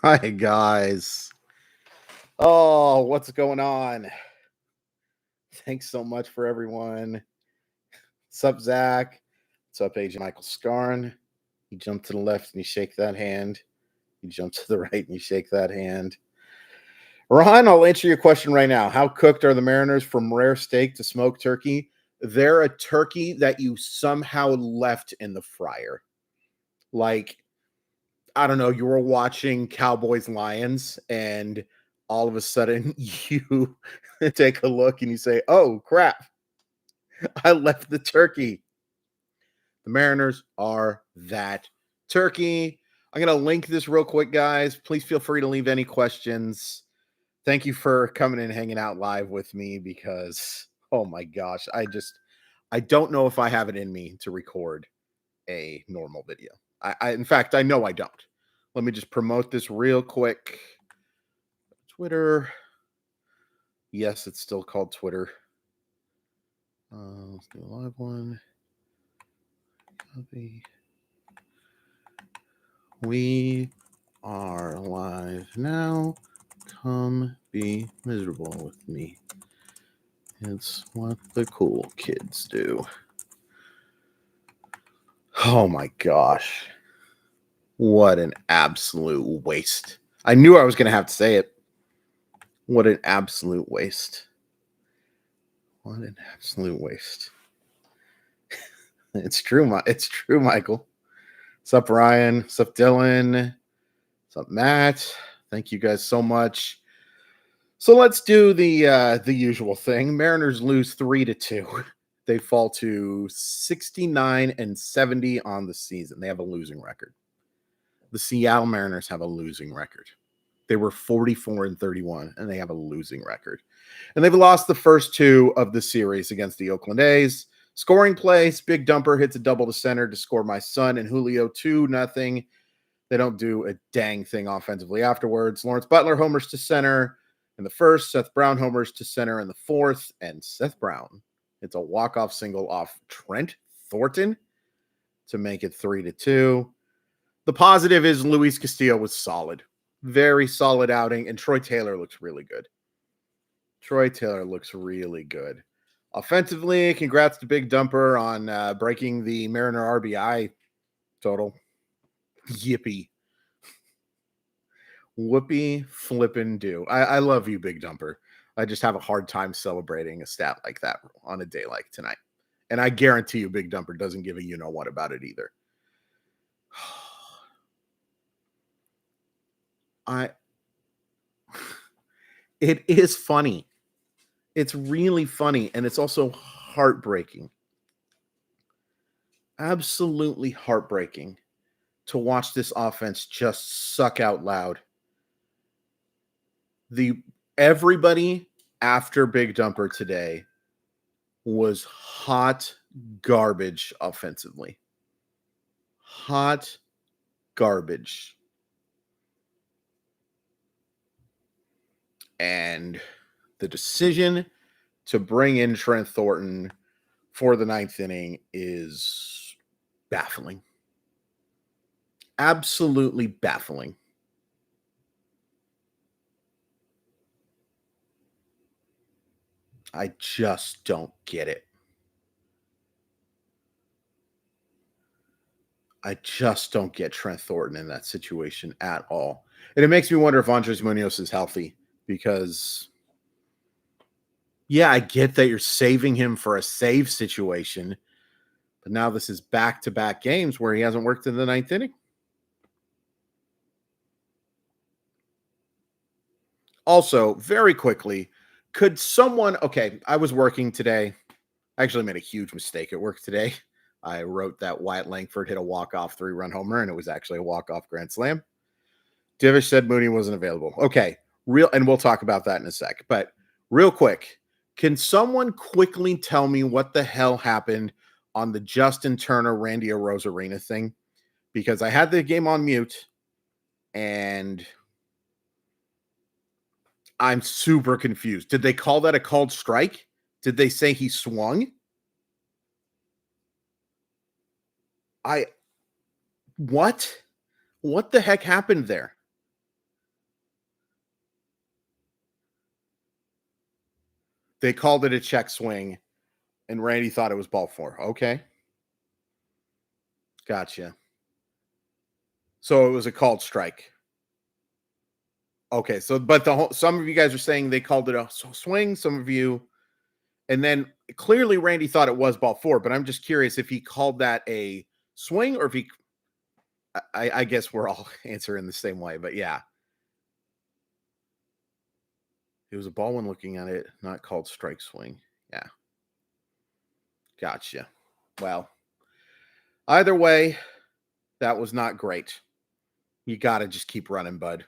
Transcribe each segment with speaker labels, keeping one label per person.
Speaker 1: Hi, guys. Oh, what's going on? Thanks so much for everyone. What's up, Zach? What's up, Agent Michael Scarn? You jump to the left and you shake that hand. You jump to the right and you shake that hand. Ron, I'll answer your question right now. How cooked are the Mariners from rare steak to smoked turkey? They're a turkey that you somehow left in the fryer. Like, I don't know, you were watching Cowboys Lions and all of a sudden you take a look and you say, "Oh crap, I left the turkey." The Mariners are that turkey. I'm going to link this real quick, guys. Please feel free to leave any questions. Thank you for coming and hanging out live with me because, oh my gosh, I don't know if I have it in me to record a normal video. In fact, I know I don't. Let me just promote this real quick. Twitter. Yes, it's still called Twitter. Let's do a live one. Copy. We are live now. Come be miserable with me. It's what the cool kids do. Oh my gosh. What an absolute waste. I knew I was going to have to say it. What an absolute waste. What an absolute waste. It's true. It's true, Michael. What's up, Ryan? What's up, Dylan? What's up, Matt? Thank you guys so much. So let's do the usual thing. Mariners lose 3-2. They fall to 69 and 70 on the season. They have a losing record. The Seattle Mariners have a losing record. They were 44 and 31, and they have a losing record. And they've lost the first two of the series against the Oakland A's. Scoring place, Big Dumper hits a double to center to score my son and Julio 2-0. They don't do a dang thing offensively afterwards. Lawrence Butler homers to center in the first. Seth Brown homers to center in the fourth. And Seth Brown hits a walk-off single off Trent Thornton to make it 3-2. The positive is Luis Castillo was solid. Very solid outing. And Troy Taylor looks really good. Offensively, congrats to Big Dumper on breaking the Mariner RBI total. Yippee. Whoopee flippin' do. I love you, Big Dumper. I just have a hard time celebrating a stat like that on a day like tonight. And I guarantee you Big Dumper doesn't give a you-know-what about it either. It is funny. It's really funny, and it's also heartbreaking. Absolutely heartbreaking to watch this offense just suck out loud. Everybody after Big Dumper today was hot garbage offensively. Hot garbage. And the decision to bring in Trent Thornton for the ninth inning is baffling. Absolutely baffling. I just don't get it. I just don't get Trent Thornton in that situation at all. And it makes me wonder if Andres Munoz is healthy because, yeah, I get that you're saving him for a save situation, but now this is back-to-back games where he hasn't worked in the ninth inning. Also, very quickly, could someone, okay, I was working today. I actually made a huge mistake at work today. I wrote that Wyatt Langford hit a walk-off 3-run homer, and it was actually a walk-off grand slam. Divish said Mooney wasn't available. Okay, and we'll talk about that in a sec. But real quick, can someone quickly tell me what the hell happened on the Justin Turner, Randy Arozarena thing? Because I had the game on mute, and I'm super confused. Did they call that a called strike? Did they say he swung? What? What the heck happened there? They called it a check swing, and Randy thought it was ball 4. Okay. Gotcha. So it was a called strike. Okay, so but some of you guys are saying they called it a swing, some of you, and then clearly Randy thought it was ball 4, but I'm just curious if he called that a swing or if he I guess we're all answering the same way, but yeah. It was a ball when looking at it, not called strike swing. Yeah. Gotcha. Well, either way, that was not great. You got to just keep running, bud.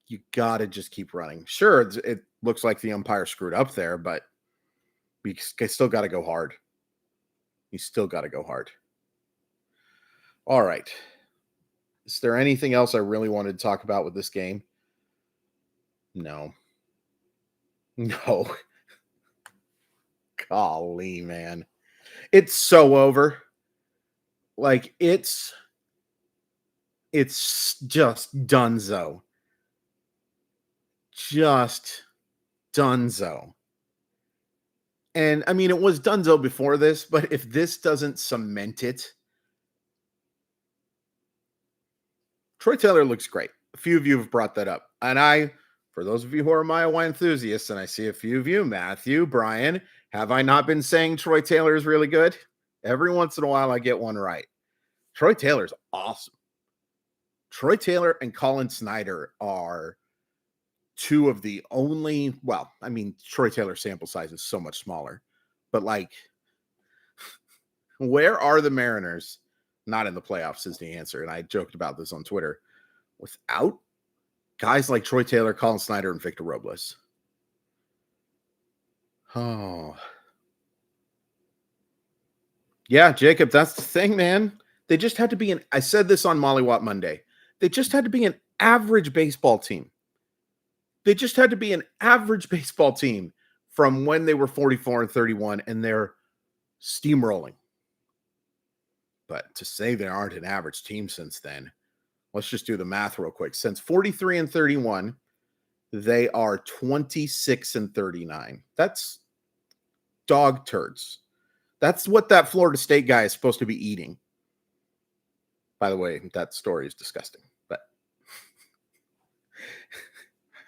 Speaker 1: You got to just keep running. Sure, it looks like the umpire screwed up there, but you still got to go hard. You still got to go hard. All right. Is there anything else I really wanted to talk about with this game? No. No. Golly, man. It's so over. Like, it's just donezo. Just donezo. And I mean, it was donezo before this, but if this doesn't cement it, Troy Taylor looks great. A few of you have brought that up. And for those of you who are Iowa enthusiasts, and I see a few of you, Matthew, Brian, have I not been saying Troy Taylor is really good? Every once in a while, I get one right. Troy Taylor's awesome. Troy Taylor and Colin Snyder are two of the only, well, I mean, Troy Taylor's sample size is so much smaller, but like, where are the Mariners? Not in the playoffs is the answer. And I joked about this on Twitter. Without guys like Troy Taylor, Colin Snyder, and Victor Robles. Oh. Yeah, Jacob, that's the thing, man. They just had to be I said this on Mollywop Monday. They just had to be an average baseball team. They just had to be an average baseball team from when they were 44 and 31, and they're steamrolling. But to say they aren't an average team since then, let's just do the math real quick. Since 43 and 31, they are 26 and 39. That's dog turds. That's what that Florida State guy is supposed to be eating. By the way, that story is disgusting. But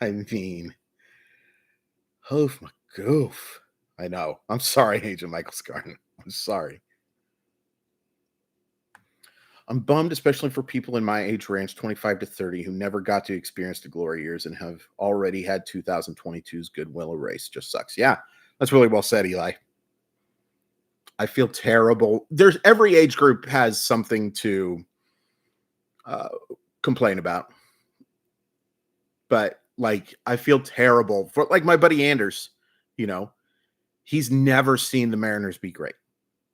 Speaker 1: I mean, hoof my goof. I know. I'm sorry, Agent Michael Scarn. I'm sorry. I'm bummed, especially for people in my age range, 25 to 30, who never got to experience the glory years and have already had 2022's goodwill erased. Just sucks. Yeah, that's really well said, Eli. I feel terrible. There's every age group has something to complain about. But like, I feel terrible for like my buddy Anders, you know, he's never seen the Mariners be great,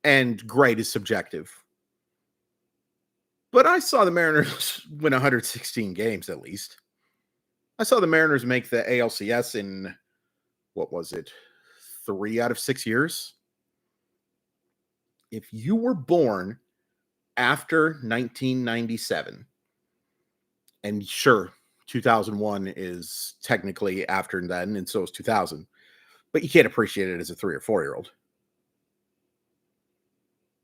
Speaker 1: and great is subjective. But I saw the Mariners win 116 games at least. I saw the Mariners make the ALCS in, what was it, 3 out of 6 years? If you were born after 1997, and sure, 2001 is technically after then, and so is 2000, but you can't appreciate it as a 3 or 4-year-old.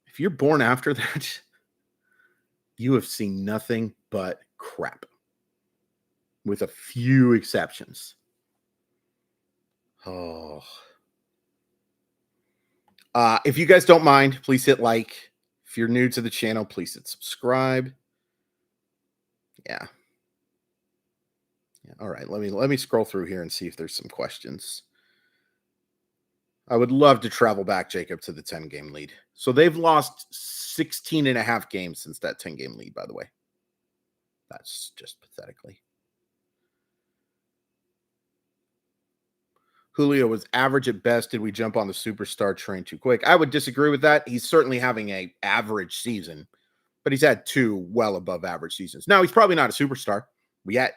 Speaker 1: If you're born after that, you have seen nothing but crap, with a few exceptions. Oh. If you guys don't mind, please hit like. If you're new to the channel, please hit subscribe. Yeah. All right, let me scroll through here and see if there's some questions. I would love to travel back, Jacob, to the 10-game lead. So they've lost 16 and a half games since that 10-game lead, by the way. That's just pathetically. Julio was average at best. Did we jump on the superstar train too quick? I would disagree with that. He's certainly having an average season, but he's had 2 well above average seasons. Now, he's probably not a superstar yet.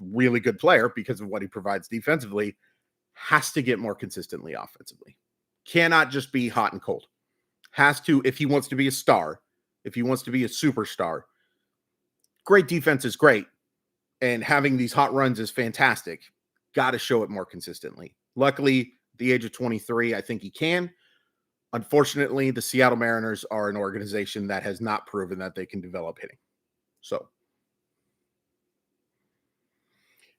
Speaker 1: Really good player because of what he provides defensively. Has to get more consistently offensively. Cannot just be hot and cold. Has to, if he wants to be a star, if he wants to be a superstar. Great defense is great, and having these hot runs is fantastic. Got to show it more consistently. Luckily, the age of 23, I think he can. Unfortunately, the Seattle Mariners are an organization that has not proven that they can develop hitting. So,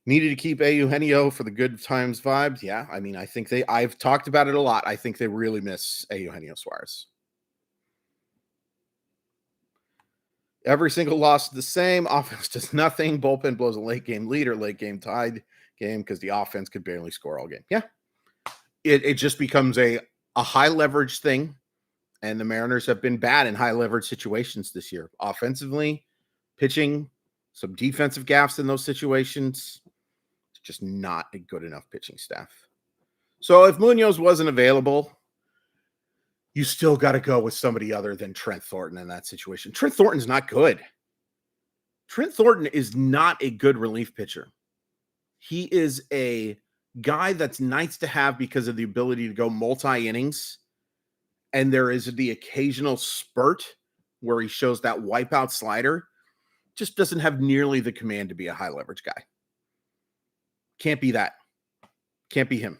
Speaker 1: needed to keep Eugenio for the good times vibes. Yeah, I mean, I think I've talked about it a lot. I think they really miss Eugenio Suarez. Every single loss is the same. Offense does nothing. Bullpen blows a late game lead or late game tied game because the offense could barely score all game. Yeah. It just becomes a high leverage thing. And the Mariners have been bad in high leverage situations this year. Offensively, pitching, some defensive gaffes in those situations. It's just not a good enough pitching staff. So if Munoz wasn't available, you still got to go with somebody other than Trent Thornton in that situation. Trent Thornton's not good. Trent Thornton is not a good relief pitcher. He is a guy that's nice to have because of the ability to go multi-innings. And there is the occasional spurt where he shows that wipeout slider. Just doesn't have nearly the command to be a high leverage guy. Can't be that. Can't be him.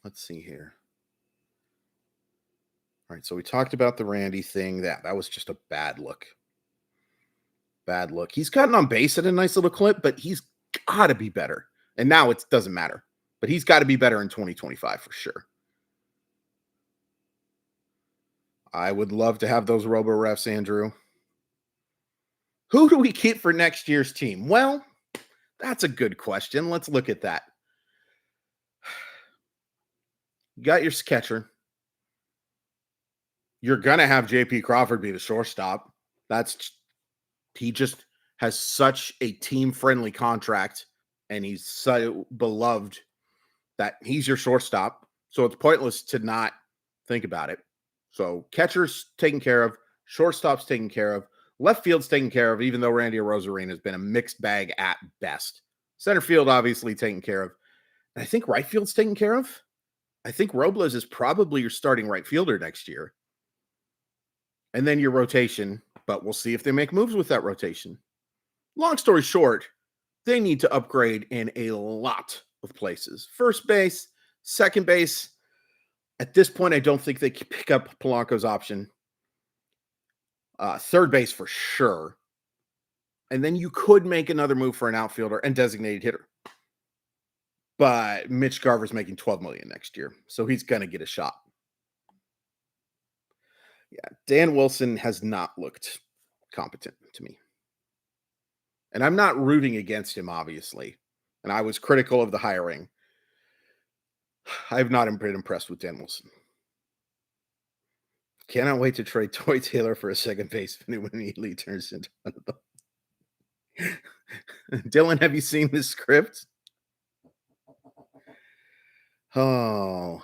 Speaker 1: Let's see here. All right, so we talked about the Randy thing. That was just a bad look. Bad look. He's gotten on base at a nice little clip, but he's got to be better. And now it doesn't matter. But he's got to be better in 2025 for sure. I would love to have those robo refs, Andrew. Who do we keep for next year's team? Well, that's a good question. Let's look at that. You got your catcher. You're going to have JP Crawford be the shortstop. He just has such a team-friendly contract, and he's so beloved that he's your shortstop. So it's pointless to not think about it. So catcher's taken care of, shortstop's taken care of, left field's taken care of, even though Randy Arozarena has been a mixed bag at best. Center field obviously taken care of. And I think right field's taken care of. I think Robles is probably your starting right fielder next year. And then your rotation, but we'll see if they make moves with that rotation. Long story short, they need to upgrade in a lot of places. First base, second base. At this point, I don't think they can pick up Polanco's option. Third base for sure. And then you could make another move for an outfielder and designated hitter. But Mitch Garver's making $12 million next year, so he's going to get a shot. Yeah, Dan Wilson has not looked competent to me. And I'm not rooting against him, obviously. And I was critical of the hiring. I have not been impressed with Dan Wilson. Cannot wait to trade Toy Taylor for a second baseman who immediately turns into one of them. Dylan, have you seen this script? Oh.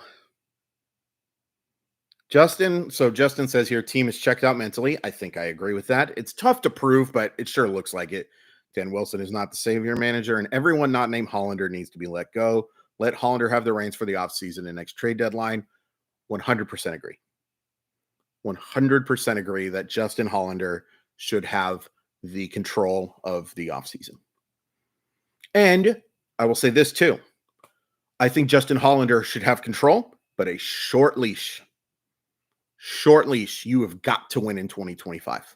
Speaker 1: Justin says here, team is checked out mentally. I think I agree with that. It's tough to prove, but it sure looks like it. Dan Wilson is not the savior manager, and everyone not named Hollander needs to be let go. Let Hollander have the reins for the offseason and next trade deadline. 100% agree. 100% agree that Justin Hollander should have the control of the offseason. And I will say this too. I think Justin Hollander should have control, but a short leash. Short leash. You have got to win in 2025.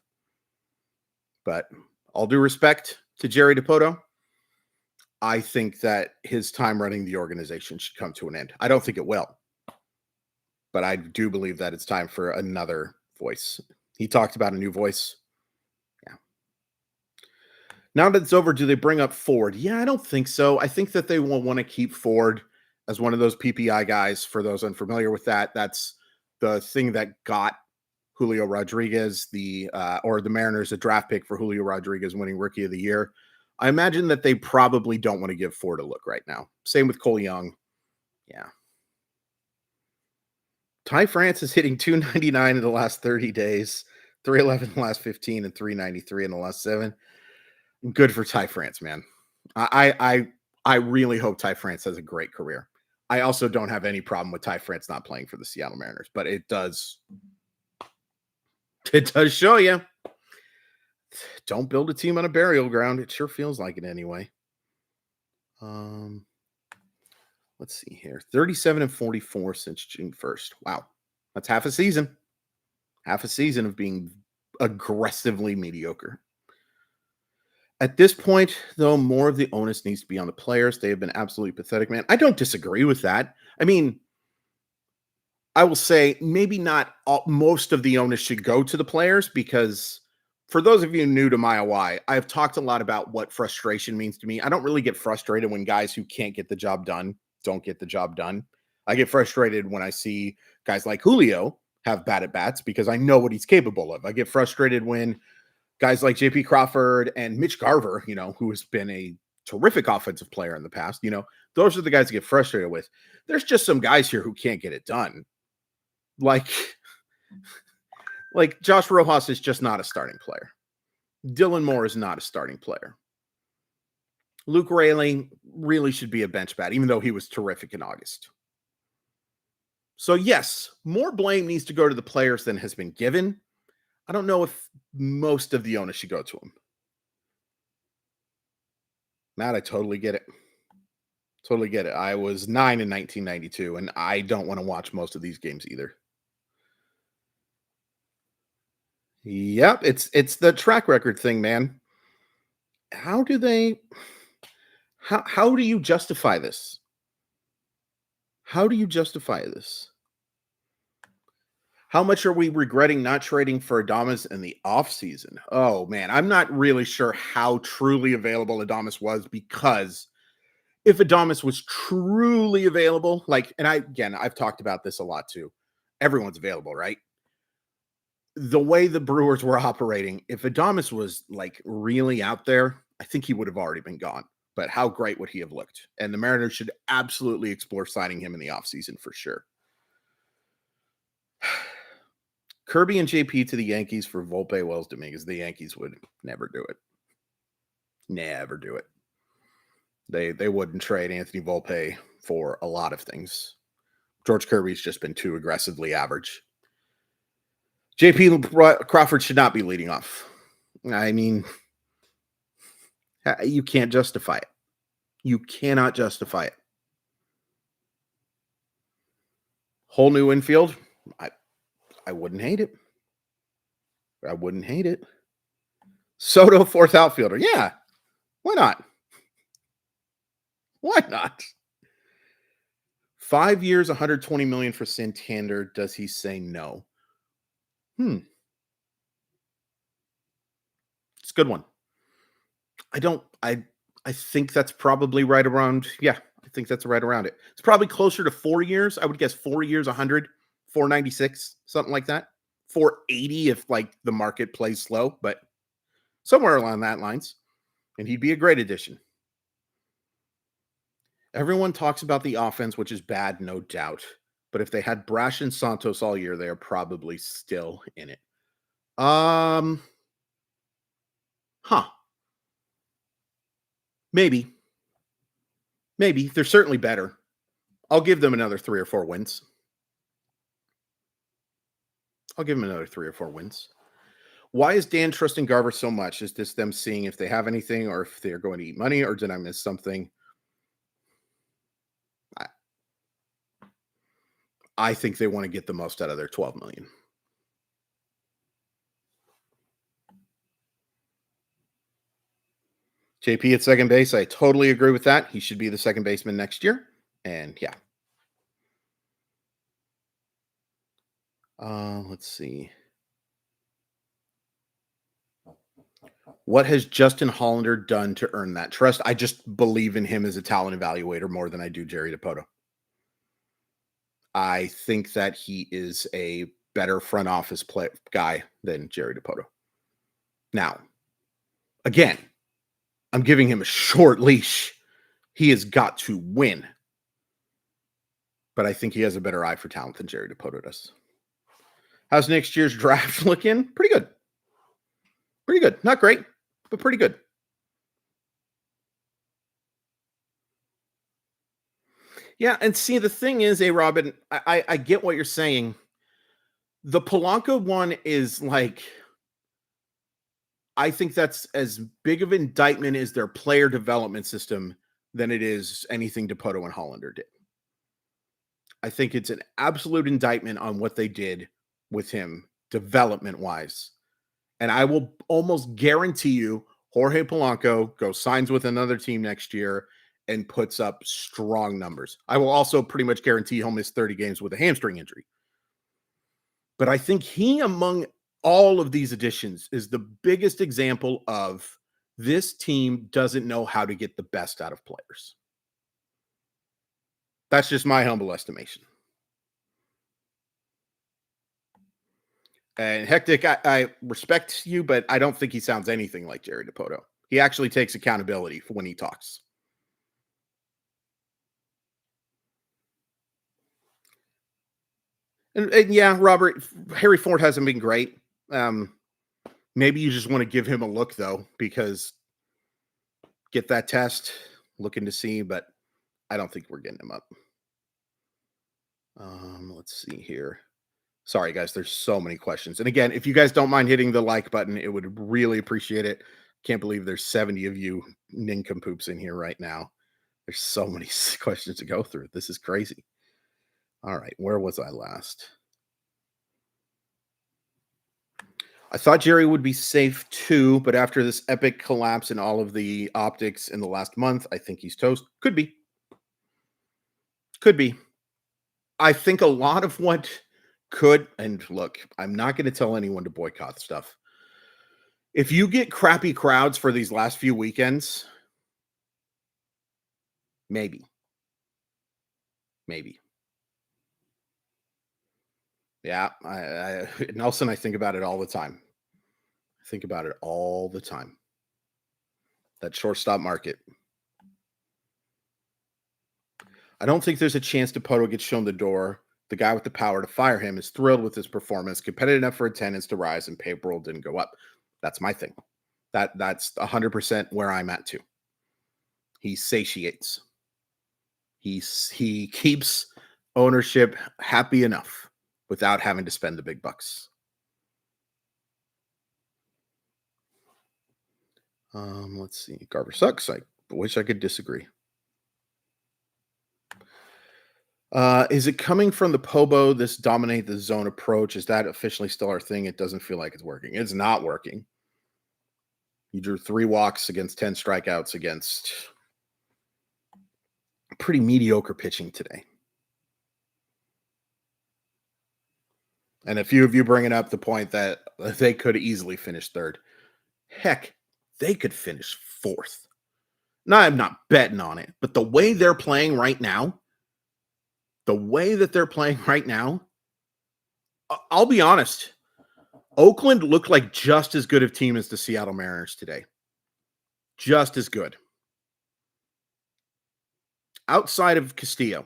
Speaker 1: But all due respect to Jerry Dipoto, I think that his time running the organization should come to an end. I don't think it will. But I do believe that it's time for another voice. He talked about a new voice. Yeah. Now that it's over, do they bring up Ford? Yeah, I don't think so. I think that they will want to keep Ford as one of those PPI guys. For those unfamiliar with that, that's the thing that got Julio Rodriguez, the Mariners, a draft pick for Julio Rodriguez winning Rookie of the Year. I imagine that they probably don't want to give Ford a look right now. Same with Cole Young. Yeah. Ty France is hitting 299 in the last 30 days, 311 in the last 15, and 393 in the last 7. Good for Ty France, man. I really hope Ty France has a great career. I also don't have any problem with Ty France not playing for the Seattle Mariners, but it does show you. Don't build a team on a burial ground. It sure feels like it anyway. Let's see here. 37 and 44 since June 1st. Wow. That's half a season. Half a season of being aggressively mediocre. At this point, though, more of the onus needs to be on the players. They have been absolutely pathetic, man. I don't disagree with that. I mean, I will say maybe not most of the onus should go to the players because for those of you new to Mile Y, I've talked a lot about what frustration means to me. I don't really get frustrated when guys who can't get the job done don't get the job done. I get frustrated when I see guys like Julio have bad at bats because I know what he's capable of. I get frustrated when guys like JP Crawford and Mitch Garver, who has been a terrific offensive player in the past, those are the guys to get frustrated with. There's just some guys here who can't get it done. Like Josh Rojas is just not a starting player. Dylan Moore is not a starting player. Luke Rayleigh really should be a bench bat, even though he was terrific in August. So yes, more blame needs to go to the players than has been given. I don't know if most of the onus should go to him. Matt, I totally get it. Totally get it. I was 9 in 1992, and I don't want to watch most of these games either. Yep, it's the track record thing, man. How do you justify this? How do you justify this? How much are we regretting not trading for Adames in the offseason? Oh, man, I'm not really sure how truly available Adames was because if Adames was truly available, I've talked about this a lot too. Everyone's available, right? The way the Brewers were operating, if Adames was really out there, I think he would have already been gone. But how great would he have looked? And the Mariners should absolutely explore signing him in the offseason for sure. Kirby and JP to the Yankees for Volpe, Wells, Dominguez. The Yankees would never do it. Never do it. They wouldn't trade Anthony Volpe for a lot of things. George Kirby's just been too aggressively average. JP Crawford should not be leading off. I mean, you can't justify it. You cannot justify it. Whole new infield. I wouldn't hate it. I wouldn't hate it. Soto, fourth outfielder. Yeah. Why not? Why not? 5 years, $120 million for Santander. Does he say no? It's a good one. I think that's probably right around. Yeah, I think that's right around it. It's probably closer to 4 years. I would guess 4 years, 100, 496, something like that. 480 if the market plays slow, but somewhere along that lines. And he'd be a great addition. Everyone talks about the offense, which is bad, no doubt. But if they had Brash and Santos all year, they are probably still in it. Maybe. They're certainly better. I'll give them another 3 or 4 wins. Why is Dan trusting Garver so much? Is this them seeing if they have anything or if they're going to eat money, or did I miss something? I think they want to get the most out of their $12 million. JP at second base, I totally agree with that. He should be the second baseman next year. And yeah. Let's see. What has Justin Hollander done to earn that trust? I just believe in him as a talent evaluator more than I do Jerry DiPoto. I think that he is a better front office guy than Jerry DiPoto. Now, again, I'm giving him a short leash. He has got to win. But I think he has a better eye for talent than Jerry DiPoto does. How's next year's draft looking? Pretty good. Pretty good. Not great, but pretty good. Yeah, and see, the thing is, Robin, I get what you're saying. The Polanco one is I think that's as big of an indictment as their player development system than it is anything DiPoto and Hollander did. I think it's an absolute indictment on what they did with him development-wise. And I will almost guarantee you Jorge Polanco goes signs with another team next year and puts up strong numbers. I will also pretty much guarantee he'll miss 30 games with a hamstring injury. But I think he, among all of these additions, is the biggest example of this team doesn't know how to get the best out of players. That's just my humble estimation. And Hectic, I respect you, but I don't think he sounds anything like Jerry Dipoto. He actually takes accountability for when he talks. And yeah, Robert, Harry Ford hasn't been great. Maybe you just want to give him a look, though, because get that test, looking to see, but I don't think we're getting him up. Let's see here. Sorry, guys, there's so many questions. And again, if you guys don't mind hitting the like button, it would really appreciate it. Can't believe there's 70 of you nincompoops in here right now. There's so many questions to go through. This is crazy. All right, where was I last? I thought Jerry would be safe too, but after this epic collapse in all of the optics in the last month, I think he's toast. Could be. Could be. I think a lot of what could, and look, I'm not going to tell anyone to boycott stuff. If you get crappy crowds for these last few weekends, maybe. Yeah, Nelson, I think about it all the time. That shortstop market. I don't think there's a chance Dipoto gets shown the door. The guy with the power to fire him is thrilled with his performance, competitive enough for attendance to rise, and payroll didn't go up. That's my thing. That's 100% where I'm at too. He satiates. He keeps ownership happy enough without having to spend the big bucks. Let's see. Garver sucks. I wish I could disagree. Is it coming from the Pobo, this dominate the zone approach? Is that officially still our thing? It doesn't feel like it's working. It's not working. You drew 3 walks against 10 strikeouts against pretty mediocre pitching today. And a few of you bringing up the point that they could easily finish third. Heck, they could finish fourth. Now, I'm not betting on it, but the way they're playing right now, I'll be honest. Oakland looked like just as good of team as the Seattle Mariners today. Just as good. Outside of Castillo,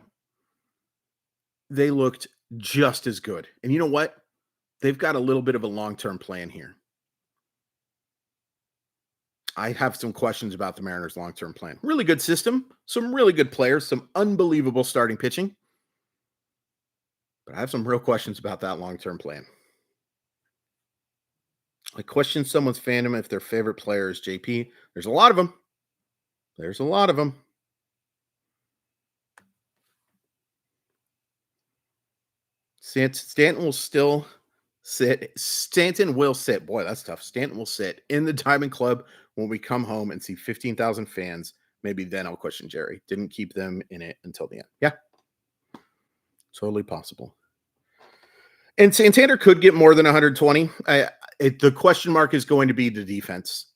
Speaker 1: they looked just as good. And you know what? They've got a little bit of a long-term plan here. I have some questions about the Mariners' long-term plan. Really good system, some really good players, some unbelievable starting pitching. But I have some real questions about that long-term plan. I question someone's fandom if their favorite player is JP. There's a lot of them. Stanton will still sit. Stanton will sit. Boy, that's tough. Stanton will sit in the Diamond Club when we come home and see 15,000 fans. Maybe then I'll question Jerry. Didn't keep them in it until the end. Yeah. Totally possible. And Santander could get more than 120. The question mark is going to be the defense.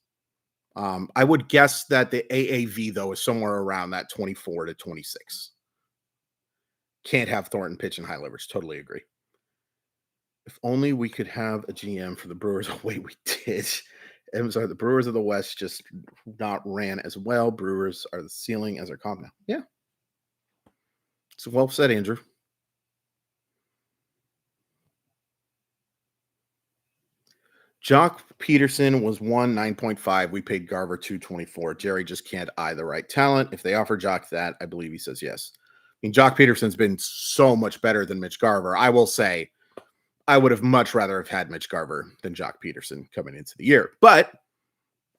Speaker 1: I would guess that the AAV, though, is somewhere around that 24 to 26. Can't have Thornton pitch in high leverage. Totally agree. If only we could have a GM for the Brewers. Oh, wait, we did. I'm sorry, the Brewers of the West just not ran as well. Brewers are the ceiling as our comp now. Yeah. It's well said, Andrew. Jock Peterson was 9.5. We paid Garver 224. Jerry just can't eye the right talent. If they offer Jock that, I believe he says yes. I mean, Jock Peterson's been so much better than Mitch Garver. I will say I would have much rather have had Mitch Garver than Jock Peterson coming into the year. But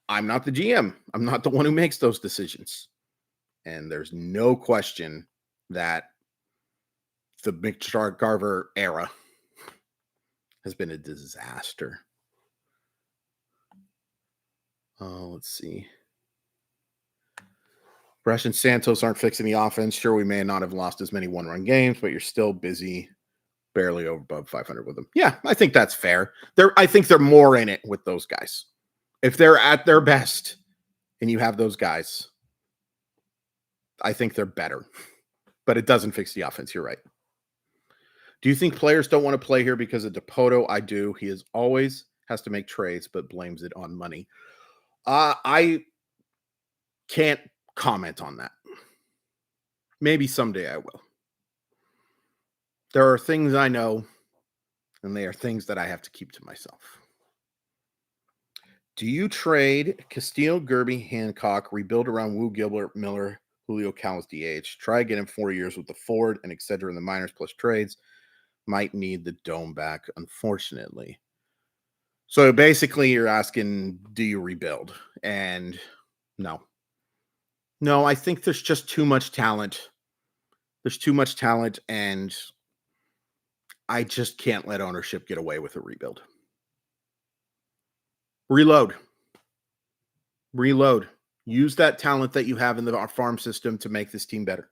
Speaker 1: I'm not the GM. I'm not the one who makes those decisions. And there's no question that the McGarver era has been a disaster. Let's see. Brush and Santos aren't fixing the offense. Sure, we may not have lost as many one-run games, but you're still busy, barely over above 500 with them. Yeah, I think that's fair. I think they're more in it with those guys. If they're at their best and you have those guys, I think they're better. But it doesn't fix the offense. You're right. Do you think players don't want to play here because of Dipoto? I do. He is always has to make trades, but blames it on money. I can't comment on that. Maybe someday I will. There are things I know, and they are things that I have to keep to myself. Do you trade Castillo, Gerby, Hancock, rebuild around Wu, Gilbert, Miller, Julio, Callis, DH, try again in 4 years with the Ford and etc. in the minors plus trades? Might need the dome back, unfortunately. So basically, you're asking, do you rebuild? And no. No, I think there's just too much talent. There's too much talent, and I just can't let ownership get away with a rebuild. Reload. Use that talent that you have in the farm system to make this team better.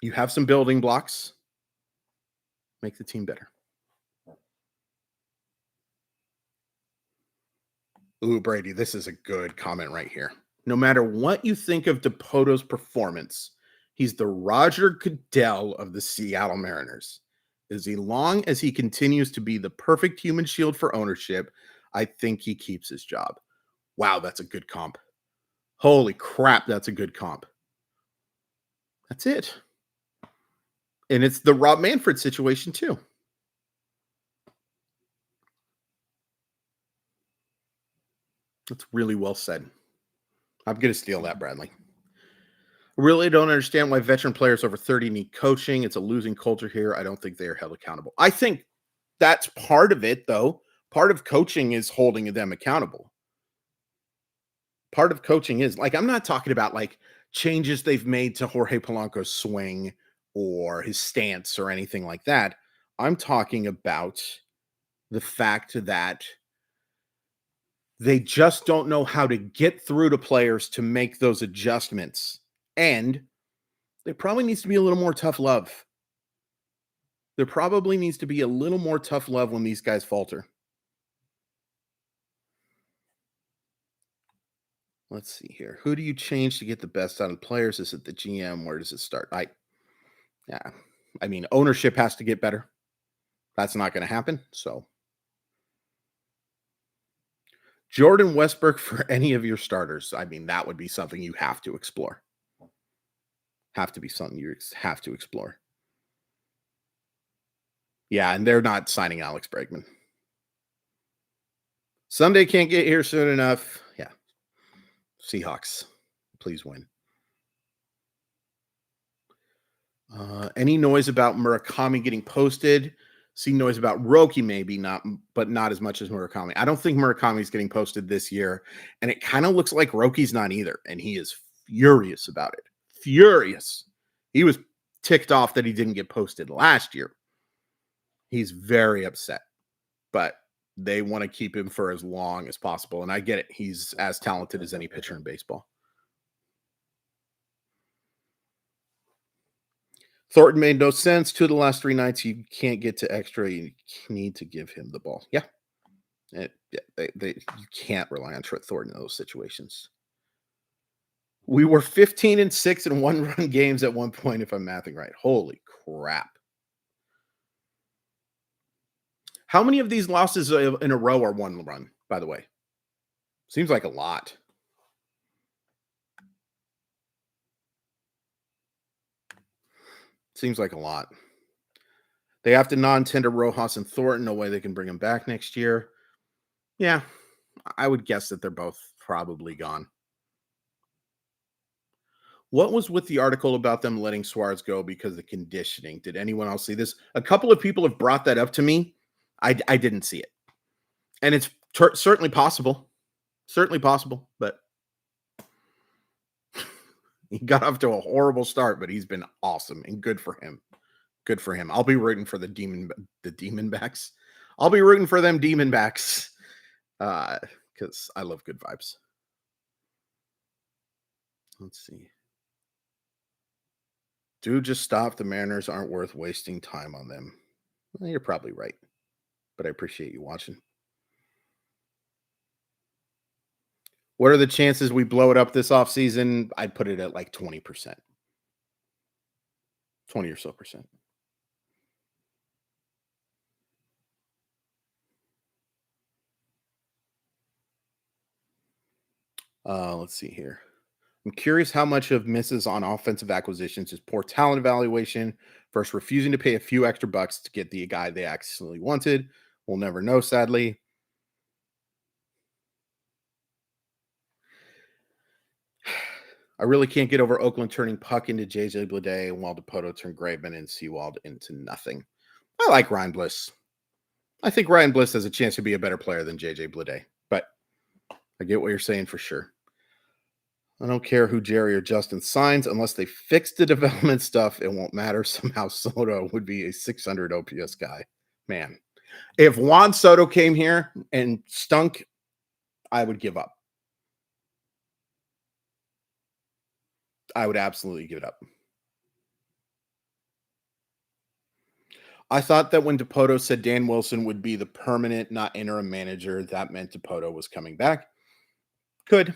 Speaker 1: You have some building blocks. Make the team better. Ooh, Brady, this is a good comment right here. No matter what you think of Dipoto's performance, he's the Roger Goodell of the Seattle Mariners. As long as he continues to be the perfect human shield for ownership, I think he keeps his job. Wow, that's a good comp. Holy crap, that's a good comp. That's it. And it's the Rob Manfred situation too. That's really well said. I'm going to steal that, Bradley. I really don't understand why veteran players over 30 need coaching. It's a losing culture here. I don't think they are held accountable. I think that's part of it, though. Part of coaching is holding them accountable. Part of coaching is, like, I'm not talking about, like, changes they've made to Jorge Polanco's swing or his stance or anything like that. I'm talking about the fact that they just don't know how to get through to players to make those adjustments. And there probably needs to be a little more tough love. There probably needs to be a little more tough love when these guys falter. Let's see here. Who do you change to get the best out of players? Is it the GM? Where does it start? I mean, ownership has to get better. That's not going to happen. So, Jordan Westbrook for any of your starters. I mean, that would be something you have to explore. Have to be something you have to explore. Yeah, and they're not signing Alex Bregman. Sunday can't get here soon enough. Yeah. Seahawks, please win. Any noise about Murakami getting posted? See noise about Roki, maybe not, but not as much as Murakami. I don't think Murakami's getting posted this year, and it kind of looks like Roki's not either, and he is furious about it. Furious. He was ticked off that he didn't get posted last year. He's very upset, but they want to keep him for as long as possible, and I get it. He's as talented as any pitcher in baseball. Thornton made no sense. 2 of the last 3 nights, you can't get to extra. You need to give him the ball. Yeah. You can't rely on Trent Thornton in those situations. We were 15-6 in one-run games at one point, if I'm mathing right. Holy crap. How many of these losses in a row are one run, by the way? Seems like a lot. Seems like a lot. They have to non-tender Rojas and Thornton. No way they can bring him back next year. Yeah, I would guess that they're both probably gone. What was with the article about them letting Suarez go because of conditioning? Did anyone else see this? A couple of people have brought that up to me. I didn't see it. And it's certainly possible. Certainly possible, but he got off to a horrible start, but he's been awesome and good for him. Good for him. I'll be rooting for the Demonbacks. I'll be rooting for them Demonbacks because I love good vibes. Let's see. Dude, just stop. The Mariners aren't worth wasting time on them. Well, you're probably right, but I appreciate you watching. What are the chances we blow it up this offseason? I'd put it at like 20%. 20 or so percent. Let's see here. I'm curious how much of misses on offensive acquisitions is poor talent evaluation versus refusing to pay a few extra bucks to get the guy they actually wanted. We'll never know, sadly. I really can't get over Oakland turning Puck into JJ Bleday, while DePoto turned Graveman and Seawald into nothing. I like Ryan Bliss. I think Ryan Bliss has a chance to be a better player than JJ Bleday, but I get what you're saying for sure. I don't care who Jerry or Justin signs unless they fix the development stuff. It won't matter. Somehow Soto would be a 600 OPS guy. Man, if Juan Soto came here and stunk, I would give up. I would absolutely give it up. I thought that when DePoto said Dan Wilson would be the permanent, not interim manager, that meant DePoto was coming back. Could.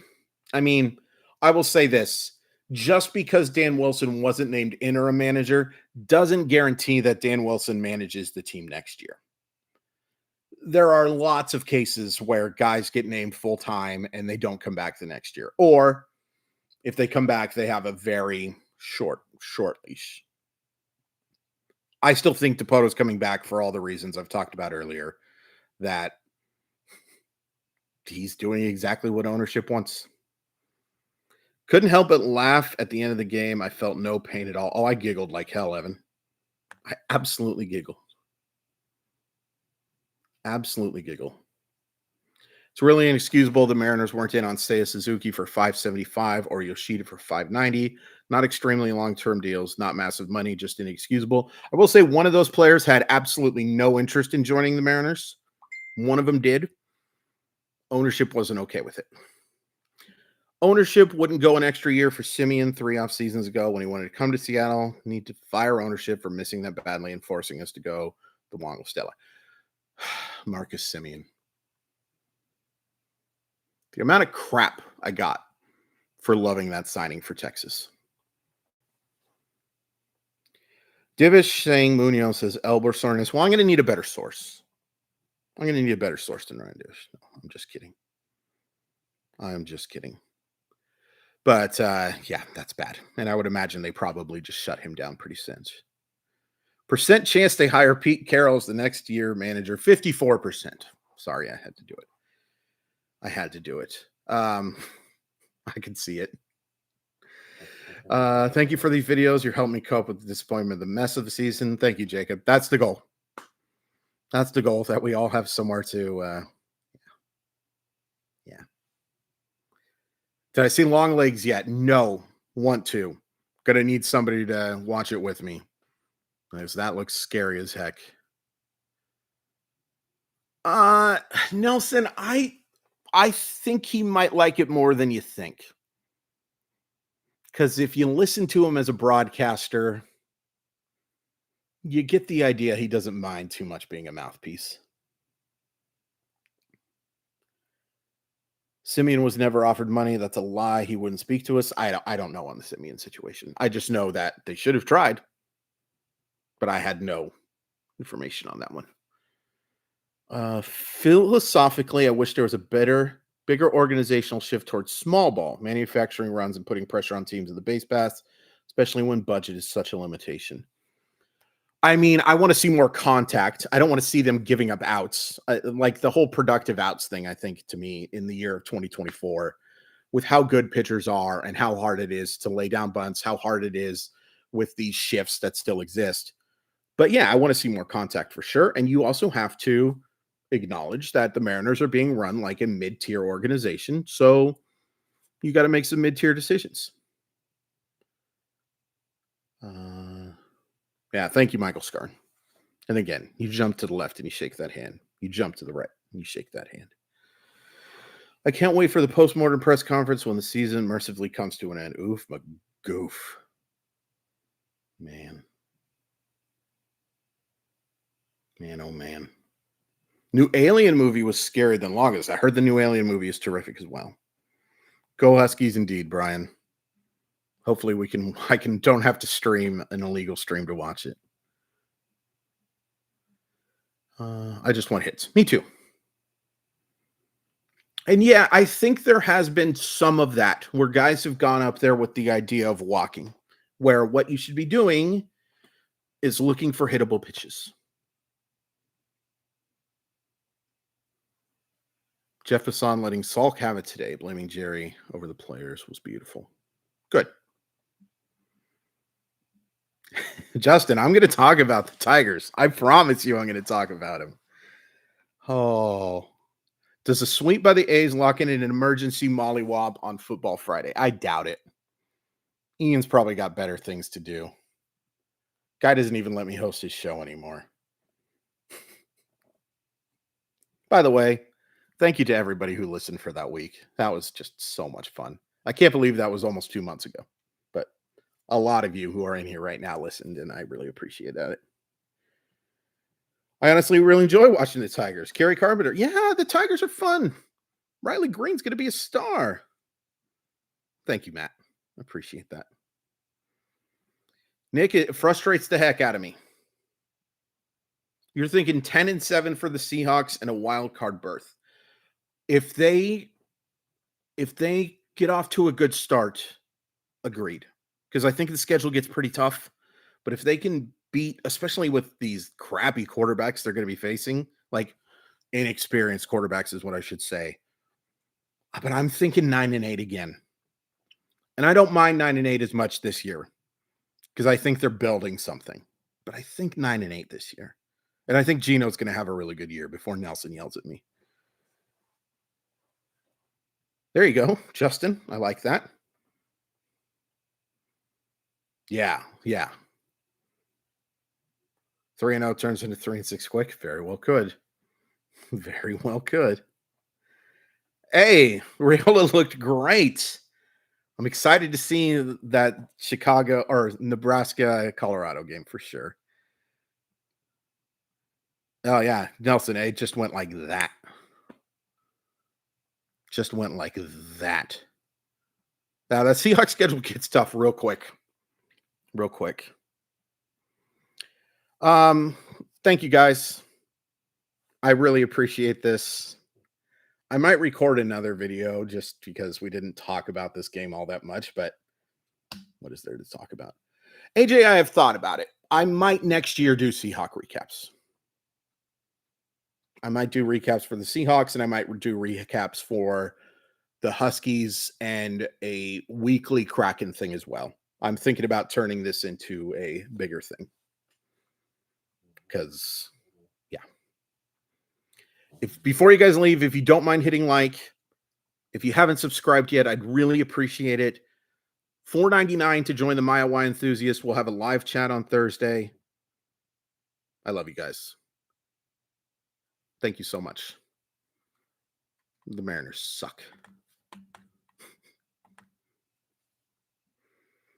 Speaker 1: I mean, I will say this. Just because Dan Wilson wasn't named interim manager doesn't guarantee that Dan Wilson manages the team next year. There are lots of cases where guys get named full-time and they don't come back the next year. Or if they come back, they have a very short leash. I still think DePoto's coming back for all the reasons I've talked about earlier, that he's doing exactly what ownership wants. Couldn't help but laugh at the end of the game. I felt no pain at all. Oh, I giggled like hell, Evan. I absolutely giggled. Absolutely giggle. It's really inexcusable the Mariners weren't in on Seiya Suzuki for $575 or Yoshida for $590. Not extremely long-term deals, not massive money, just inexcusable. I will say one of those players had absolutely no interest in joining the Mariners. One of them did. Ownership wasn't okay with it. Ownership wouldn't go an extra year for Simeon 3 off seasons ago when he wanted to come to Seattle. Need to fire ownership for missing that badly and forcing us to go the Juan Stella. Marcus Simeon. The amount of crap I got for loving that signing for Texas. Divish saying Munoz says Elber Soreness. Well, I'm going to need a better source. I'm going to need a better source than Ryan Divish. No, I'm just kidding. I'm just kidding. But yeah, that's bad. And I would imagine they probably just shut him down pretty soon. Percent chance they hire Pete Carroll as the next year manager, 54%. Sorry, I had to do it. I had to do it. I can see it. Thank you for these videos. You're helping me cope with the disappointment, the mess of the season. Thank you, Jacob. That's the goal. That's the goal, that we all have somewhere to yeah. Did I see Long Legs yet? No. Want to. Gonna need somebody to watch it with me. Because that looks scary as heck. Nelson, I think he might like it more than you think. Because if you listen to him as a broadcaster, you get the idea he doesn't mind too much being a mouthpiece. Simeon was never offered money. That's a lie. He wouldn't speak to us. I don't know on the Simeon situation. I just know that they should have tried, but I had no information on that one. Philosophically, I wish there was a bigger organizational shift towards small ball, manufacturing runs, and putting pressure on teams in the base paths, especially when budget is such a limitation. I mean, I want to see more contact. I don't want to see them giving up outs. Like the whole productive outs thing, I think, to me, in the year of 2024, with how good pitchers are and how hard it is to lay down bunts, how hard it is with these shifts that still exist. But yeah, I want to see more contact for sure. And you also have to acknowledge that the Mariners are being run like a mid-tier organization. So you got to make some mid-tier decisions. Yeah, thank you, Michael Scarn. And again, you jump to the left and you shake that hand. You jump to the right and you shake that hand. I can't wait for the postmortem press conference when the season mercifully comes to an end. Oof, my goof. Man. Man, oh man. New Alien movie was scarier than longest. I heard the new Alien movie is terrific as well. Go Huskies indeed, Brian. Hopefully I don't have to stream an illegal stream to watch it. I just want hits. Me too. And yeah, I think there has been some of that where guys have gone up there with the idea of walking, where what you should be doing is looking for hittable pitches. Jeff Hassan letting Salk have it today, blaming Jerry over the players was beautiful. Good. Justin, I'm going to talk about the Tigers. I promise you I'm going to talk about them. Oh. Does a sweep by the A's lock in an emergency mollywop on Football Friday? I doubt it. Ian's probably got better things to do. Guy doesn't even let me host his show anymore. By the way, thank you to everybody who listened for that week. That was just so much fun. I can't believe that was almost 2 months ago. But a lot of you who are in here right now listened, and I really appreciate that. I honestly really enjoy watching the Tigers. Kerry Carpenter. Yeah, the Tigers are fun. Riley Green's going to be a star. Thank you, Matt. I appreciate that. Nick, it frustrates the heck out of me. You're thinking 10-7 for the Seahawks and a wild card berth. If they get off to a good start, agreed. Because I think the schedule gets pretty tough. But if they can beat, especially with these crappy quarterbacks they're going to be facing, like inexperienced quarterbacks is what I should say. But I'm thinking 9-8 again. And I don't mind 9-8 as much this year because I think they're building something. But I think 9-8 this year. And I think Gino's going to have a really good year before Nelson yells at me. There you go, Justin. I like that. Yeah. 3-0 turns into 3-6 quick. Very well could. Very well could. Hey, Rayola looked great. I'm excited to see that Chicago or Nebraska-Colorado game for sure. Oh, yeah. Nelson, it just went like that. Now, that Seahawks schedule gets tough real quick. Thank you, guys. I really appreciate this. I might record another video just because we didn't talk about this game all that much, but what is there to talk about? AJ, I have thought about it. I might next year do Seahawk recaps. I might do recaps for the Seahawks, and I might do recaps for the Huskies and a weekly Kraken thing as well. I'm thinking about turning this into a bigger thing. Because, yeah. Before you guys leave, if you don't mind hitting like, if you haven't subscribed yet, I'd really appreciate it. $4.99 to join the Maya Y enthusiast. We'll have a live chat on Thursday. I love you guys. Thank you so much. The Mariners suck.